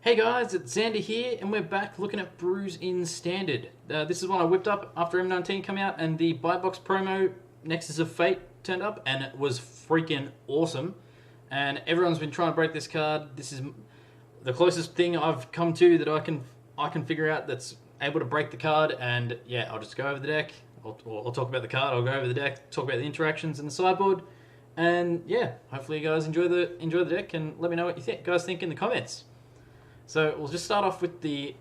Hey guys, it's Xander here, and we're back looking at brews in Standard. This is one I whipped up after M19 came out, and the buy box promo Nexus of Fate turned up, and it was freaking awesome. And everyone's been trying to break this card. This is the closest thing I've come to that I can figure out that's able to break the card. And yeah, I'll just go over the deck. I'll talk about the card. I'll go over the deck, talk about the interactions in the sideboard, and yeah, hopefully you guys enjoy the deck, and let me know what you guys think in the comments. So we'll just start off with the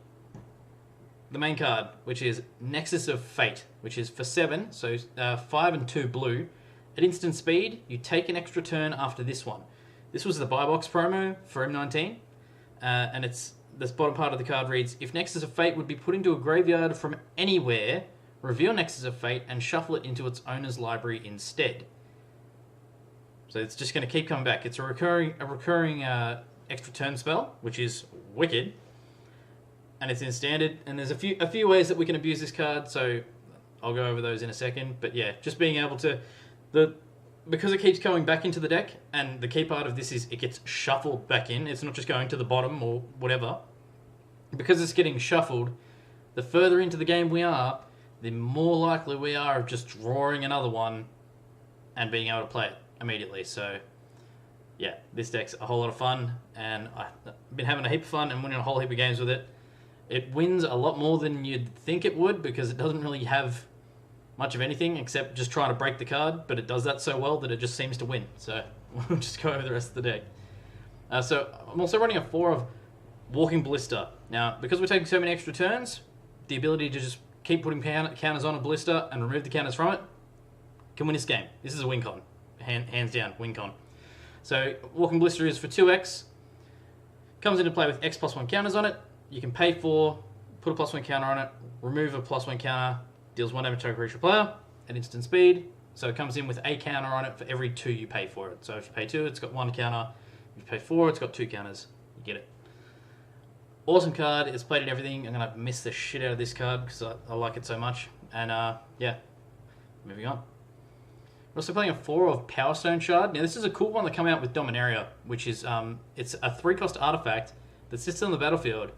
main card, which is Nexus of Fate, which is for 7, so 5 and 2 blue. At instant speed, you take an extra turn after this one. This was the buy box promo for M19, and this bottom part of the card reads, if Nexus of Fate would be put into a graveyard from anywhere, reveal Nexus of Fate and shuffle it into its owner's library instead. So it's just going to keep coming back. It's a recurring extra turn spell, which is wicked, and it's in Standard. And there's a few ways that we can abuse this card, so I'll go over those in a second. But yeah, just being able to because it keeps going back into the deck, and the key part of this is it gets shuffled back in. It's not just going to the bottom or whatever. Because it's getting shuffled, the further into the game we are, the more likely we are of just drawing another one and being able to play it immediately. So yeah, this deck's a whole lot of fun, and I've been having a heap of fun and winning a whole heap of games with it. It wins a lot more than you'd think it would, because it doesn't really have much of anything except just trying to break the card, but it does that so well that it just seems to win. So we'll just go over the rest of the deck. So I'm also running a 4 of Walking Ballista. Now, because we're taking so many extra turns, the ability to just keep putting counters on a Ballista and remove the counters from it can win this game. This is a win con. Hands down, win con. So Walking Ballista is for 2x, comes into play with x +1 counters on it. You can pay for, put a +1 counter on it, remove a +1 counter, deals 1 damage to a creature player at instant speed. So it comes in with a counter on it for every 2 you pay for it. So if you pay 2, it's got 1 counter. If you pay 4, it's got 2 counters. You get it. Awesome card. It's played at everything. I'm going to miss the shit out of this card because I like it so much. And yeah, moving on. We're also playing a 4 of Power Stone Shard. Now this is a cool one that came out with Dominaria, which is it's a 3-cost artifact that sits on the battlefield,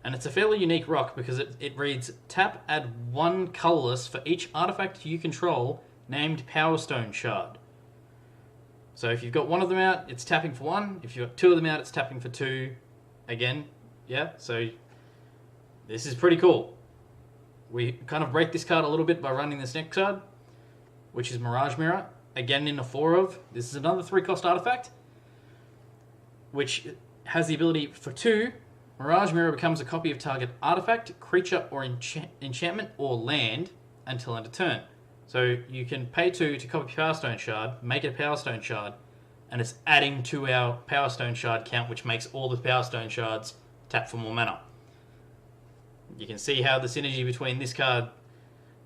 and it's a fairly unique rock because it reads, tap, add 1 colorless for each artifact you control named Power Stone Shard. So if you've got 1 of them out, it's tapping for 1. If you've got 2 of them out, it's tapping for 2 again. Yeah, so this is pretty cool. We kind of break this card a little bit by running this next card, which is Mirage Mirror, again in a 4 of. This is another 3-cost artifact, which has the ability for 2. Mirage Mirror becomes a copy of target artifact, creature, or enchantment, or land until end of turn. So you can pay 2 to copy Power Stone Shard, make it a Power Stone Shard, and it's adding to our Power Stone Shard count, which makes all the Power Stone Shards tap for more mana. You can see how the synergy between this card,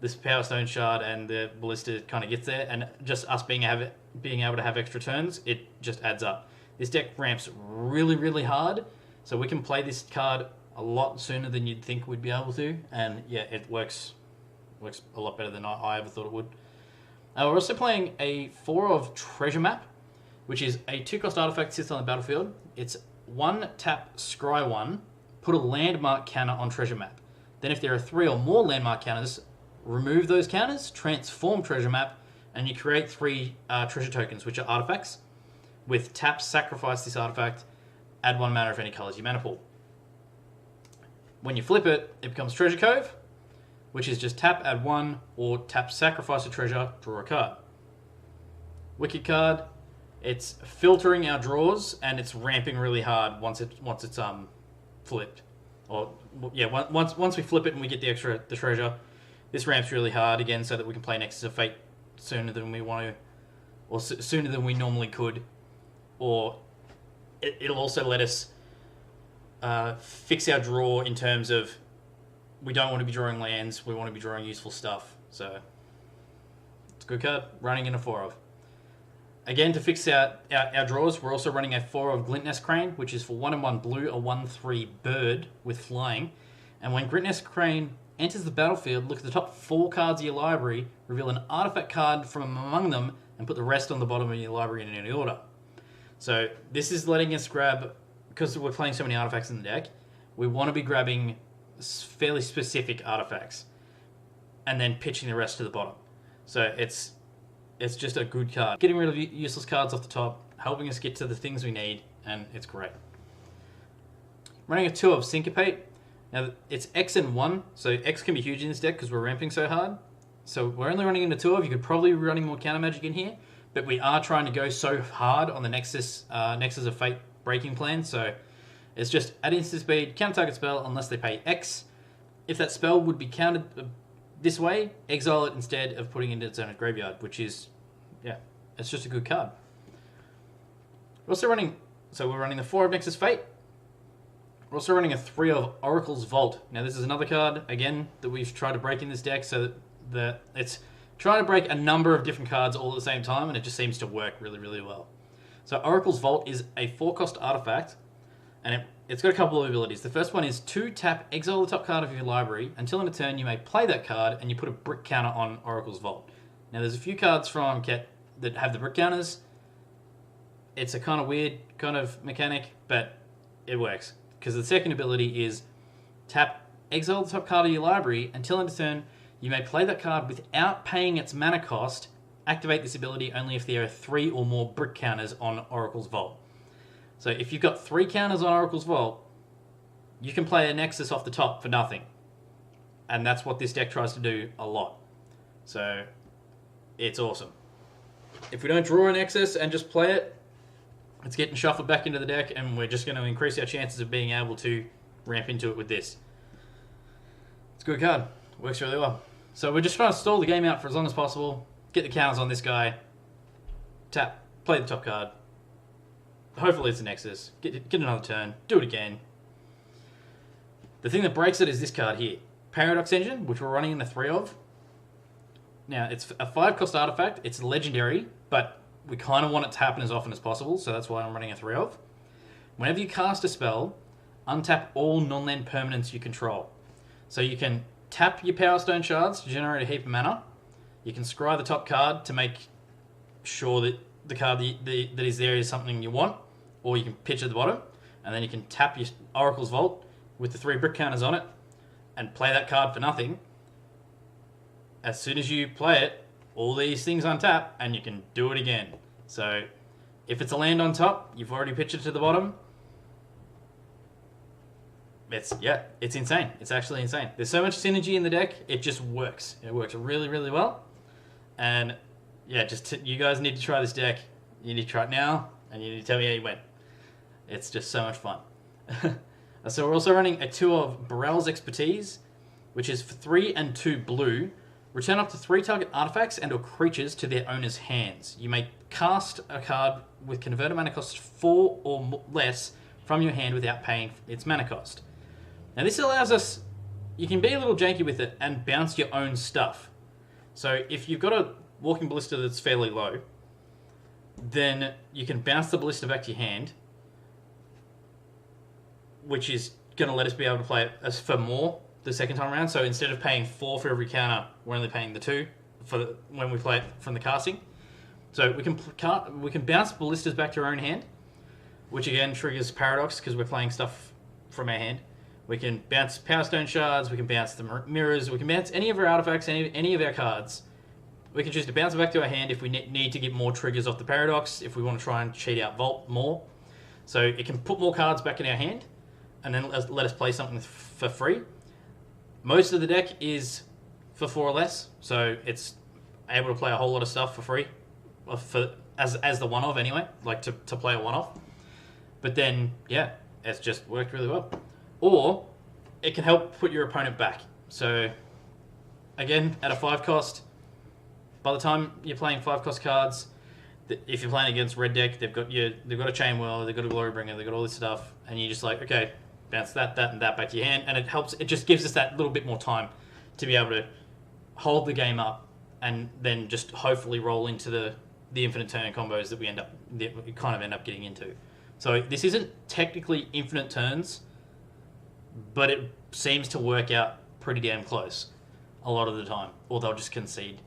this Power Stone Shard, and the Ballista kind of gets there, and just us being able to have extra turns, it just adds up. This deck ramps really, really hard, so we can play this card a lot sooner than you'd think we'd be able to, and yeah, it works a lot better than I ever thought it would. We're also playing a 4 of Treasure Map, which is a 2-cost artifact that sits on the battlefield. It's 1 tap, scry 1, put a landmark counter on Treasure Map. Then if there are 3 or more landmark counters, remove those counters, transform Treasure Map, and you create 3 treasure tokens, which are artifacts. With tap, sacrifice this artifact, add 1 mana of any colors you mana pool. When you flip it, it becomes Treasure Cove, which is just tap, add 1, or tap, sacrifice a treasure, draw a card. Wicked card. It's filtering our draws, and it's ramping really hard once it's flipped. Or yeah, once we flip it and we get the treasure. This ramps really hard again so that we can play Nexus of Fate sooner than we want to, or sooner than we normally could. Or it'll also let us fix our draw in terms of we don't want to be drawing lands, we want to be drawing useful stuff. So it's a good card, running in a 4 of. Again, to fix our draws, we're also running a 4 of Glintnest Crane, which is for 1 and 1 blue, a 1/3 bird with flying. And when Glintnest Crane enters the battlefield, look at the top 4 cards of your library, reveal an artifact card from among them, and put the rest on the bottom of your library in any order. So this is letting us grab because we're playing so many artifacts in the deck, we want to be grabbing fairly specific artifacts and then pitching the rest to the bottom. So it's just a good card. Getting rid of useless cards off the top, helping us get to the things we need, and it's great. Running a 2 of Syncopate. Now, it's X and 1, so X can be huge in this deck because we're ramping so hard. So we're only running into 2 of. You could probably be running more counter magic in here, but we are trying to go so hard on the Nexus of Fate breaking plan, so it's just at instant speed, counter target spell unless they pay X. If that spell would be countered this way, exile it instead of putting it into its own graveyard, which is, yeah, it's just a good card. We're also running, so we're running the 4 of Nexus Fate. We're also running a 3 of Oracle's Vault. Now this is another card, again, that we've tried to break in this deck, so that it's trying to break a number of different cards all at the same time, and it just seems to work really, really well. So Oracle's Vault is a 4-cost artifact, and it's got a couple of abilities. The first one is 2 tap, exile the top card of your library. Until end of turn, you may play that card, and you put a brick counter on Oracle's Vault. Now there's a few cards from Ket that have the brick counters. It's a kind of weird kind of mechanic, but it works. Because the second ability is tap, exile the top card of your library. Until end of turn, you may play that card without paying its mana cost. Activate this ability only if there are 3 or more brick counters on Oracle's Vault. So if you've got 3 counters on Oracle's Vault, you can play a Nexus off the top for nothing. And that's what this deck tries to do a lot. So it's awesome. If we don't draw a Nexus and just play it, it's getting shuffled back into the deck, and we're just going to increase our chances of being able to ramp into it with this. It's a good card. Works really well. So we're just trying to stall the game out for as long as possible, get the counters on this guy, tap, play the top card. Hopefully it's a Nexus. Get another turn, do it again. The thing that breaks it is this card here. Paradox Engine, which we're running in the 3 of. Now, it's a 5-cost artifact. It's legendary, but we kind of want it to happen as often as possible, so that's why I'm running a 3 of. Whenever you cast a spell, untap all non-land permanents you control. So you can tap your Power Stone shards to generate a heap of mana. You can scry the top card to make sure that the card that is there is something you want, or you can pitch at the bottom, and then you can tap your Oracle's Vault with the 3 brick counters on it and play that card for nothing. As soon as you play it, all these things untap, and you can do it again. So if it's a land on top, you've already pitched it to the bottom. It's insane. It's actually insane. There's so much synergy in the deck, it just works. It works really, really well. And yeah, you guys need to try this deck. You need to try it now, and you need to tell me how you went. It's just so much fun. So we're also running a 2 of Burrell's Expertise, which is for 3 and 2 blue. Return up to 3 target artifacts and or creatures to their owner's hands. You may cast a card with converted mana cost 4 or less from your hand without paying its mana cost. Now this allows us, you can be a little janky with it and bounce your own stuff. So if you've got a Walking Ballista that's fairly low, then you can bounce the Ballista back to your hand, which is going to let us be able to play it as for more the second time around. So instead of paying 4 for every counter, we're only paying the 2 when we play it from the casting. So we can bounce ballistas back to our own hand, which again triggers Paradox because we're playing stuff from our hand. We can bounce Power Stone shards, we can bounce the mirrors, we can bounce any of our artifacts, any of our cards. We can choose to bounce it back to our hand if we need to get more triggers off the Paradox, if we want to try and cheat out Vault more. So it can put more cards back in our hand, and then let us play something for free. Most of the deck is for 4 or less, so it's able to play a whole lot of stuff for free, as the 1 of anyway, like to play a 1 of. But then, yeah, it's just worked really well. Or it can help put your opponent back. So again, at a 5 cost, by the time you're playing 5 cost cards, if you're playing against red deck, they've got a Chain Whirler, they've got a Glorybringer, they've got all this stuff, and you're just like, okay, bounce that, and that back to your hand, and it just gives us that little bit more time to be able to hold the game up, and then just hopefully roll into the infinite turn combos that we kind of end up getting into. So this isn't technically infinite turns, but it seems to work out pretty damn close a lot of the time, or they'll just concede.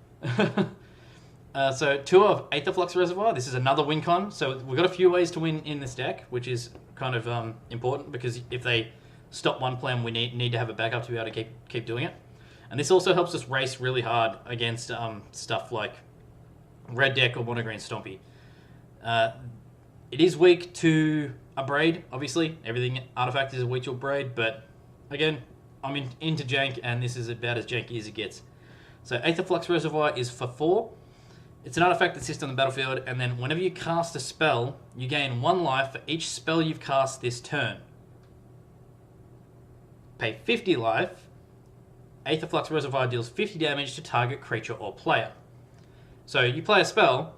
So 2 of Aether Flux Reservoir. This is another win con. So we've got a few ways to win in this deck, which is kind of important because if they stop one plan, we need to have a backup to be able to keep doing it. And this also helps us race really hard against stuff like red deck or mono green Stompy. It is weak to a Braid, obviously. Everything artifact is weak to a Braid, but again, I'm into jank, and this is about as janky as it gets. So Aether Flux Reservoir is for 4. It's an artifact that sits on the battlefield, and then whenever you cast a spell, you gain 1 life for each spell you've cast this turn. Pay 50 life. Aether Flux Reservoir deals 50 damage to target creature or player. So you play a spell,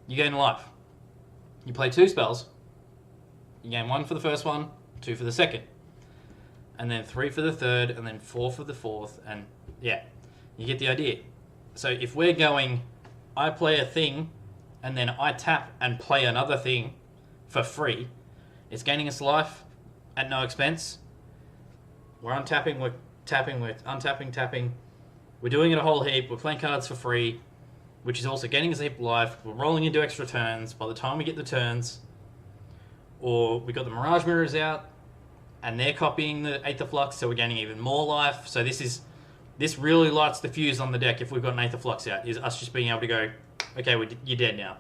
you gain life. You play 2 spells, you gain 1 for the first one, 2 for the second. And then 3 for the third, and then 4 for the fourth, and yeah, you get the idea. So if we're going, I play a thing, and then I tap and play another thing for free, it's gaining us life at no expense. We're untapping, we're tapping, we're untapping, tapping. We're doing it a whole heap, we're playing cards for free, which is also gaining us a heap of life. We're rolling into extra turns. By the time we get the turns, or we got the Mirage Mirrors out, and they're copying the Aether Flux, so we're gaining even more life. So this really lights the fuse on the deck if we've got an Aether Flux out, is us just being able to go, okay, you're dead now.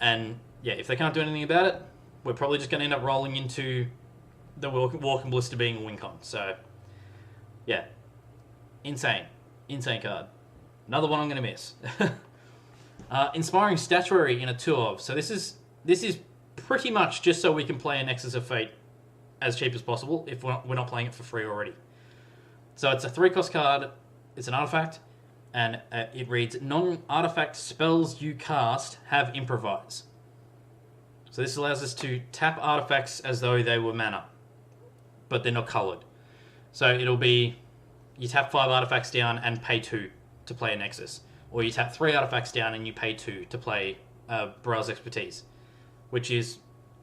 And yeah, if they can't do anything about it, we're probably just going to end up rolling into the Walking Blister being a win con. So yeah, insane card. Another one I'm going to miss. Inspiring Statuary in a 2 of. So this is pretty much just so we can play a Nexus of Fate as cheap as possible if we're not playing it for free already. So it's a 3-cost card, it's an artifact, and it reads, non-artifact spells you cast have Improvise. So this allows us to tap artifacts as though they were mana, but they're not coloured. So it'll be, you tap 5 artifacts down and pay 2 to play a Nexus. Or you tap 3 artifacts down and you pay 2 to play Browse Expertise, which is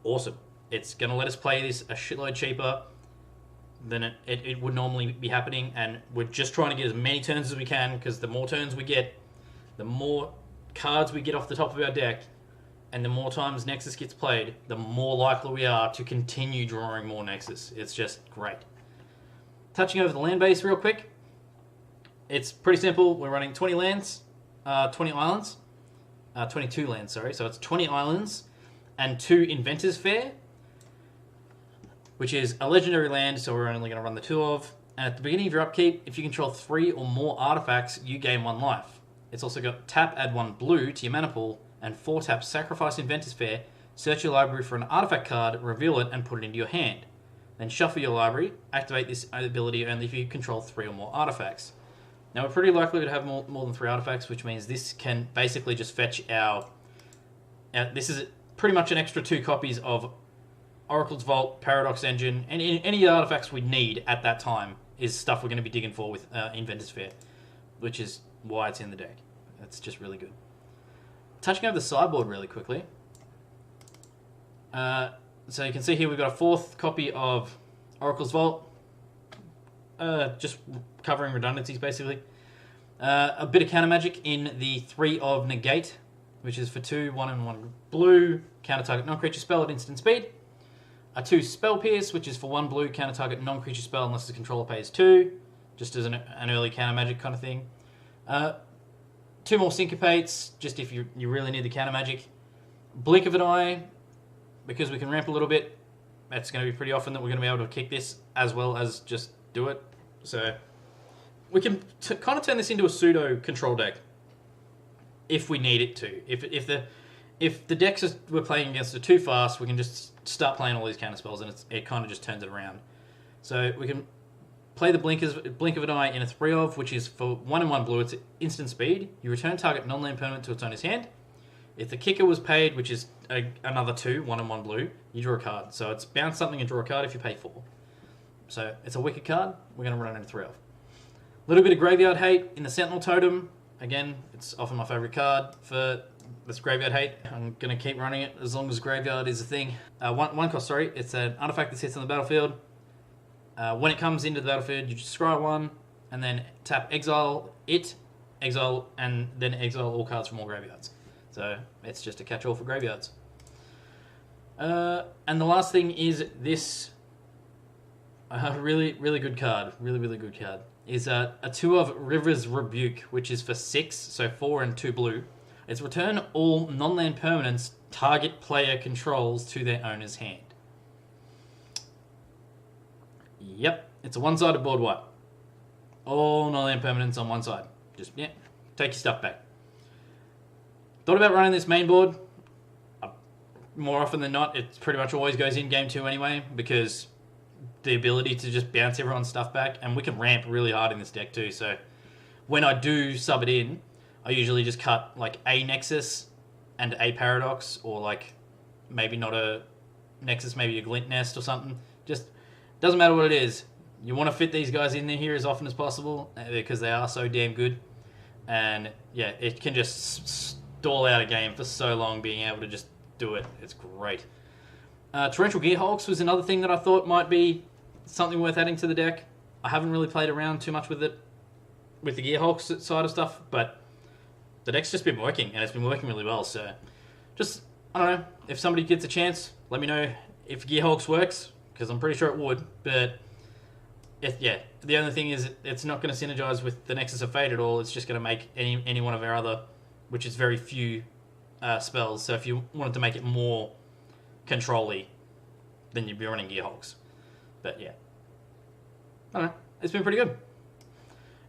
awesome. It's going to let us play this a shitload cheaper than it would normally be happening, and we're just trying to get as many turns as we can, because the more turns we get, the more cards we get off the top of our deck, and the more times Nexus gets played, the more likely we are to continue drawing more Nexus. It's just great. Touching over the land base real quick, it's pretty simple. We're running 20 lands, 20 islands, 22 lands, sorry. So it's 20 islands and 2 Inventors Fair, which is a legendary land, so we're only going to run the 2 of. And at the beginning of your upkeep, if you control 3 or more artifacts, you gain 1 life. It's also got tap, add 1 blue to your mana pool, and 4 tap, sacrifice Inventors Fair, search your library for an artifact card, reveal it, and put it into your hand. Then shuffle your library, activate this ability only if you control 3 or more artifacts. Now we're pretty likely to have more than 3 artifacts, which means this can basically just fetch our this is pretty much an extra 2 copies of Oracle's Vault, Paradox Engine, and any artifacts we need at that time is stuff we're going to be digging for with Inventor's Fair, which is why it's in the deck. It's just really good. Touching over the sideboard really quickly. So you can see here we've got a 4th copy of Oracle's Vault, just covering redundancies basically. A bit of counter magic in the 3 of Negate, which is for 2, 1 and 1 blue, counter target non-creature spell at instant speed. A 2 Spell Pierce, which is for 1 blue, counter target non-creature spell unless the controller pays 2, just as an early counter magic kind of thing. 2 more Syncopates, just if you really need the counter magic. Blink of an Eye, because we can ramp a little bit, that's going to be pretty often that we're going to be able to kick this as well as just do it. So we can kind of turn this into a pseudo control deck if we need it to. If the decks we're playing against are too fast, we can just start playing all these counter spells, and it kind of just turns it around. So we can play the Blink of an Eye in a 3 of, which is for 1 and 1 blue. It's instant speed. You return target non-land permanent to its owner's hand. If the kicker was paid, which is another 2, 1 and 1 blue, you draw a card. So it's bounce something and draw a card if you pay 4. So it's a wicked card. We're going to run it in a 3 of. A little bit of Graveyard Hate in the Sentinel Totem. Again, it's often my favourite card for this Graveyard Hate. I'm going to keep running it as long as Graveyard is a thing. One cost, sorry. It's an artifact that sits on the battlefield. When it comes into the battlefield, you just scry 1, and then tap exile it, exile, and then exile all cards from all graveyards. So it's just a catch-all for graveyards. And the last thing is this really good card. Really good card. Is a 2 of River's Rebuke, which is for 6, so 4 and 2 blue. It's return all non-land permanents target player controls to their owner's hand. Yep, it's a one-sided board wipe. All non-land permanents on one side. Just, yeah, take your stuff back. Thought about running this main board. More often than not, it pretty much always goes in game 2 anyway, because the ability to just bounce everyone's stuff back, and we can ramp really hard in this deck too, so when I do sub it in, I usually just cut like a Nexus and a Paradox, or like maybe not a Nexus, maybe a Glint Nest or something. Just doesn't matter what it is. You want to fit these guys in here as often as possible because they are so damn good. And yeah, it can just stall out a game for so long, being able to just do it. It's great. Torrential Gearhulks was another thing that I thought might be something worth adding to the deck. I haven't really played around too much with it, with the Gearhulks side of stuff, but the deck's just been working, and it's been working really well. So just, I don't know, if somebody gets a chance, let me know if Gearhulks works, because I'm pretty sure it would. But yeah, the only thing is it's not going to synergize with the Nexus of Fate at all. It's just going to make any one of our other, which is very few spells. So if you wanted to make it more control-y, then you'd be running Gearhulks. But yeah, I don't know, it's been pretty good.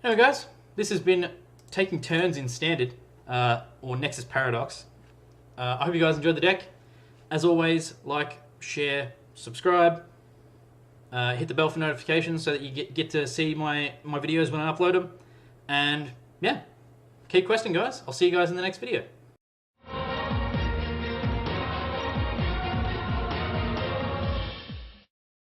Anyway guys, this has been taking turns in Standard, or Nexus Paradox. I hope you guys enjoyed the deck. As always, like, share, subscribe, hit the bell for notifications so that you get to see my videos when I upload them. And yeah, keep questing guys. I'll see you guys in the next video.